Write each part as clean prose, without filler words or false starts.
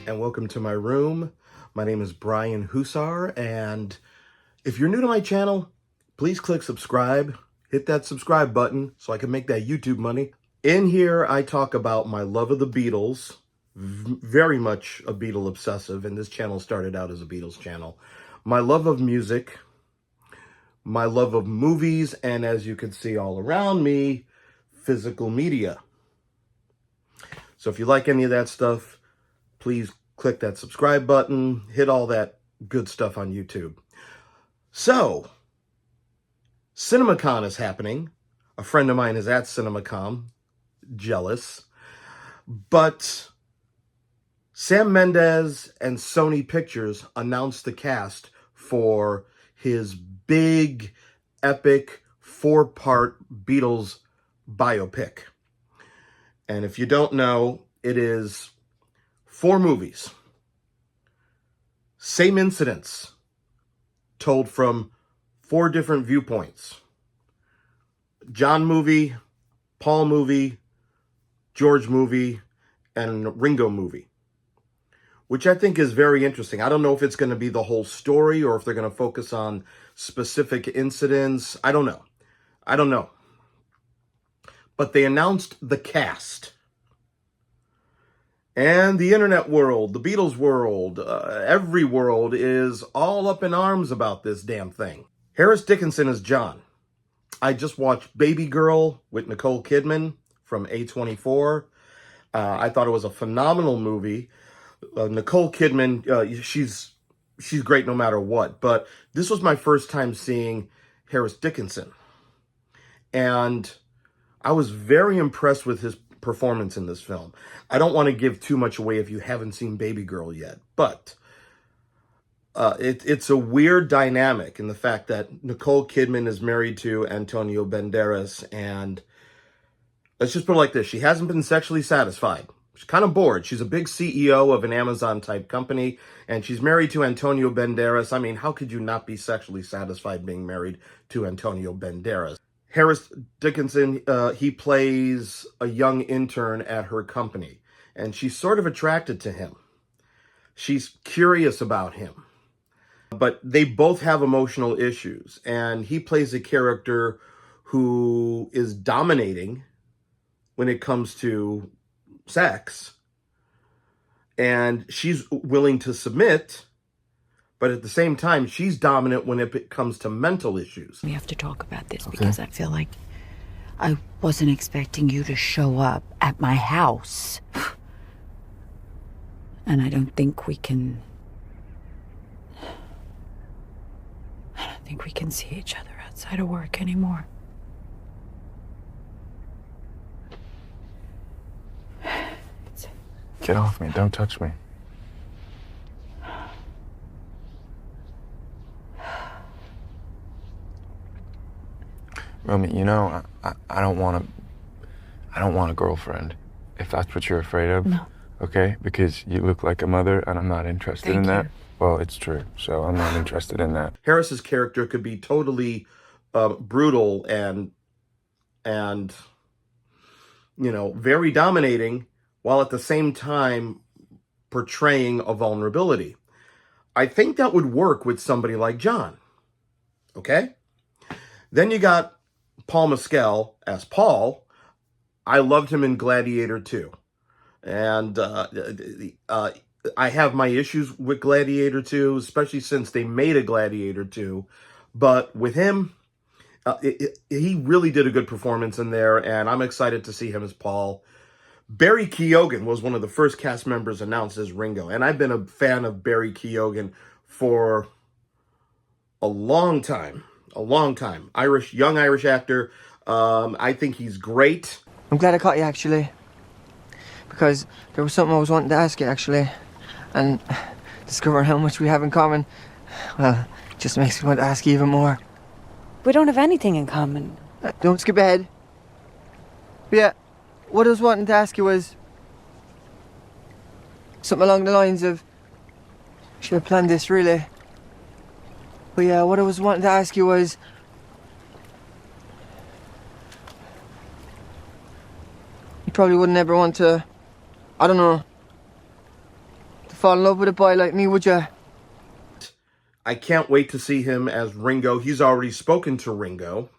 and welcome to my room. My name is Brian Hussar, and if you're new to my channel, please click subscribe. Hit that subscribe button so I can make that YouTube money. In here, I talk about my love of the Beatles, very much a Beatle obsessive, and this channel started out as a Beatles channel. My love of music, my love of movies, and as you can see all around me, physical media. So if you like any of that stuff, please click that subscribe button, hit all that good stuff on YouTube. So, CinemaCon is happening. A friend of mine is at CinemaCon. Jealous. But Sam Mendes and Sony Pictures announced the cast for his big, epic, 4-part Beatles biopic. And if you don't know, it is 4 movies. Same incidents, told from 4 different viewpoints. John movie, Paul movie, George movie, and Ringo movie, which I think is very interesting. I don't know if it's going to be the whole story or if they're going to focus on specific incidents. I don't know. But they announced the cast. And the internet world, the Beatles world, every world is all up in arms about this damn thing. Harris Dickinson is John. I just watched Baby Girl with Nicole Kidman from A24. I thought it was a phenomenal movie. Nicole Kidman, she's great no matter what. But this was my first time seeing Harris Dickinson. And I was very impressed with his performance in this film. I don't want to give too much away if you haven't seen Baby Girl yet, but it's a weird dynamic in the fact that Nicole Kidman is married to Antonio Banderas, and let's just put it like this. She hasn't been sexually satisfied. She's kind of bored. She's a big CEO of an Amazon-type company, and she's married to Antonio Banderas. I mean, how could you not be sexually satisfied being married to Antonio Banderas? Harris Dickinson, he plays a young intern at her company, and she's sort of attracted to him. She's curious about him, but they both have emotional issues, and he plays a character who is dominating when it comes to sex, and she's willing to submit, but at the same time, she's dominant when it comes to mental issues. We have to talk about this because I feel like I wasn't expecting you to show up at my house. And I don't think we can see each other outside of work anymore. Get off me, don't touch me. Romy, you know, I don't want a girlfriend, if that's what you're afraid of. No. Okay? Because you look like a mother, and I'm not interested in that. Well, it's true, so I'm not interested in that. Harris's character could be totally brutal and you know, very dominating, while at the same time portraying a vulnerability. I think that would work with somebody like John. Okay? Then you got Paul Mescal as Paul. I loved him in Gladiator 2. And I have my issues with Gladiator 2, especially since they made a Gladiator 2. But with him, he really did a good performance in there, and I'm excited to see him as Paul. Barry Keoghan was one of the first cast members announced as Ringo, and I've been a fan of Barry Keoghan for a long time. Young Irish actor. I think he's great. I'm glad I caught you, actually, because there was something I was wanting to ask you, actually, and discovering how much we have in common, well, just makes me want to ask you even more. We don't have anything in common. Don't skip ahead. But yeah, what I was wanting to ask you was something along the lines of, should have planned this, really. But yeah, what I was wanting to ask you was, you probably wouldn't ever want to, I don't know, to fall in love with a boy like me, would you? I can't wait to see him as Ringo. He's already spoken to Ringo.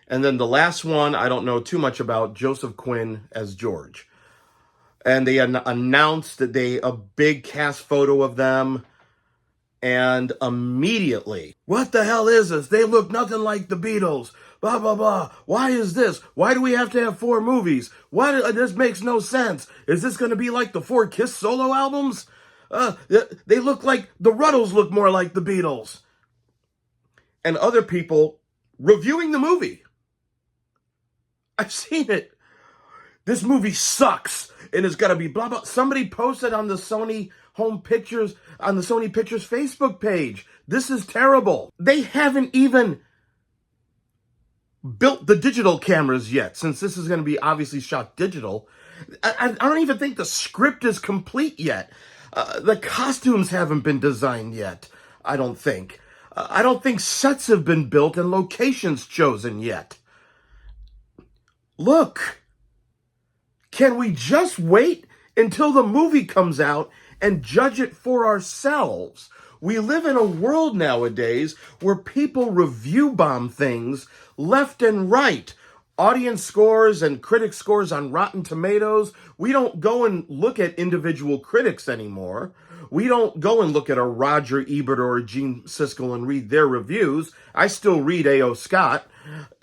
And then the last one, I don't know too much about, Joseph Quinn as George. And they announced that a big cast photo of them. And immediately, what the hell is this? They look nothing like the Beatles. Blah, blah, blah. Why is this? Why do we have to have 4 movies? This makes no sense. Is this going to be like the 4 Kiss solo albums? They look like, the Ruddles look more like the Beatles. And other people reviewing the movie. I've seen it. This movie sucks. And it's got to be blah, blah. Somebody posted on the Sony Home Pictures, on the Sony Pictures Facebook page. This is terrible. They haven't even built the digital cameras yet, since this is going to be obviously shot digital. I don't even think the script is complete yet. The costumes haven't been designed yet, I don't think. I don't think sets have been built and locations chosen yet. Look, can we just wait until the movie comes out and judge it for ourselves? We live in a world nowadays where people review bomb things left and right. Audience scores and critic scores on Rotten Tomatoes. We don't go and look at individual critics anymore. We don't go and look at a Roger Ebert or a Gene Siskel and read their reviews. I still read A.O. Scott.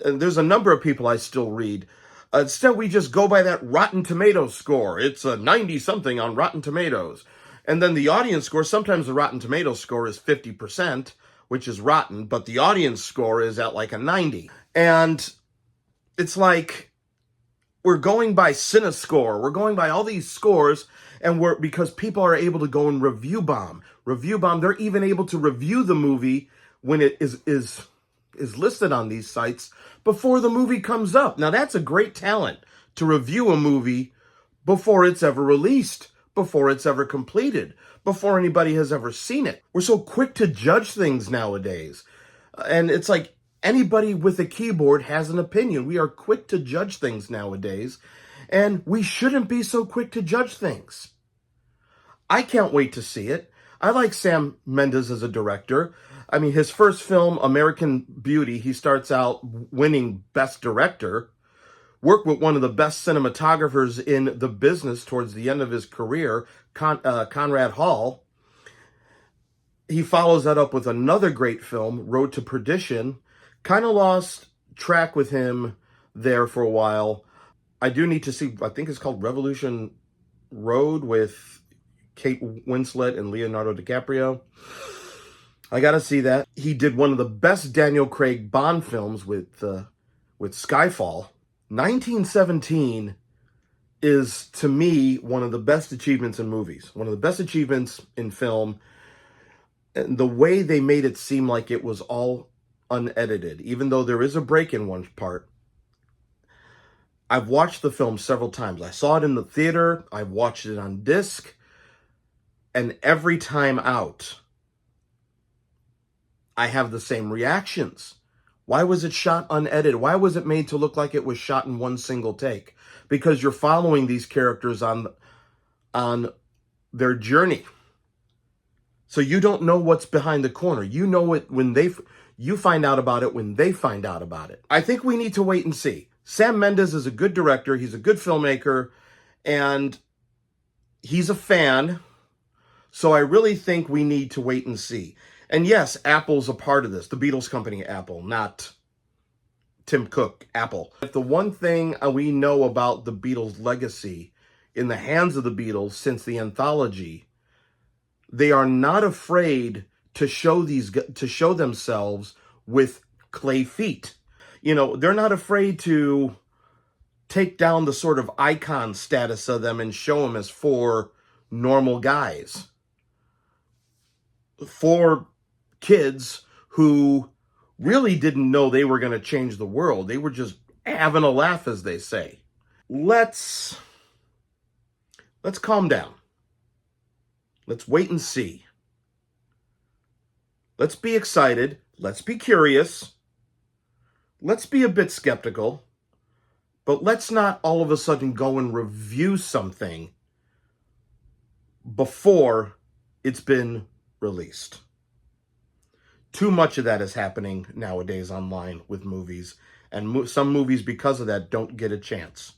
And there's a number of people I still read. Instead, we just go by that Rotten Tomatoes score. It's a 90-something on Rotten Tomatoes. And then the audience score, sometimes the Rotten Tomatoes score is 50%, which is rotten, but the audience score is at like a 90. And it's like we're going by CineScore. We're going by all these scores, and because people are able to go and review bomb. They're even able to review the movie when it is listed on these sites before the movie comes up. Now, that's a great talent, to review a movie before it's ever released, before it's ever completed, before anybody has ever seen it. We're so quick to judge things nowadays. And it's like anybody with a keyboard has an opinion. We are quick to judge things nowadays, and we shouldn't be so quick to judge things. I can't wait to see it. I like Sam Mendes as a director. I mean, his first film, American Beauty, he starts out winning Best Director, worked with one of the best cinematographers in the business towards the end of his career, Conrad Hall. He follows that up with another great film, Road to Perdition. Kind of lost track with him there for a while. I do need to see, I think it's called Revolution Road with Kate Winslet and Leonardo DiCaprio. I gotta see that. He did one of the best Daniel Craig Bond films with Skyfall. 1917 is, to me, one of the best achievements in movies. One of the best achievements in film. And the way they made it seem like it was all unedited, even though there is a break in one part. I've watched the film several times. I saw it in the theater. I've watched it on disc. And every time out, I have the same reactions. Why was it shot unedited? Why was it made to look like it was shot in one single take? Because you're following these characters on their journey. So you don't know what's behind the corner. You know it when you find out about it when they find out about it. I think we need to wait and see. Sam Mendes is a good director. He's a good filmmaker. And he's a fan. So I really think we need to wait and see. And yes, Apple's a part of this. The Beatles company, Apple, not Tim Cook, Apple. If the one thing we know about the Beatles' legacy in the hands of the Beatles since the anthology, they are not afraid to show themselves with clay feet. You know, they're not afraid to take down the sort of icon status of them and show them as 4 normal guys. 4 kids who really didn't know they were going to change the world. They were just having a laugh, as they say. Let's calm down. Let's wait and see. Let's be excited. Let's be curious. Let's be a bit skeptical. But let's not all of a sudden go and review something before it's been released. Too much of that is happening nowadays online with movies, and some movies, because of that, don't get a chance.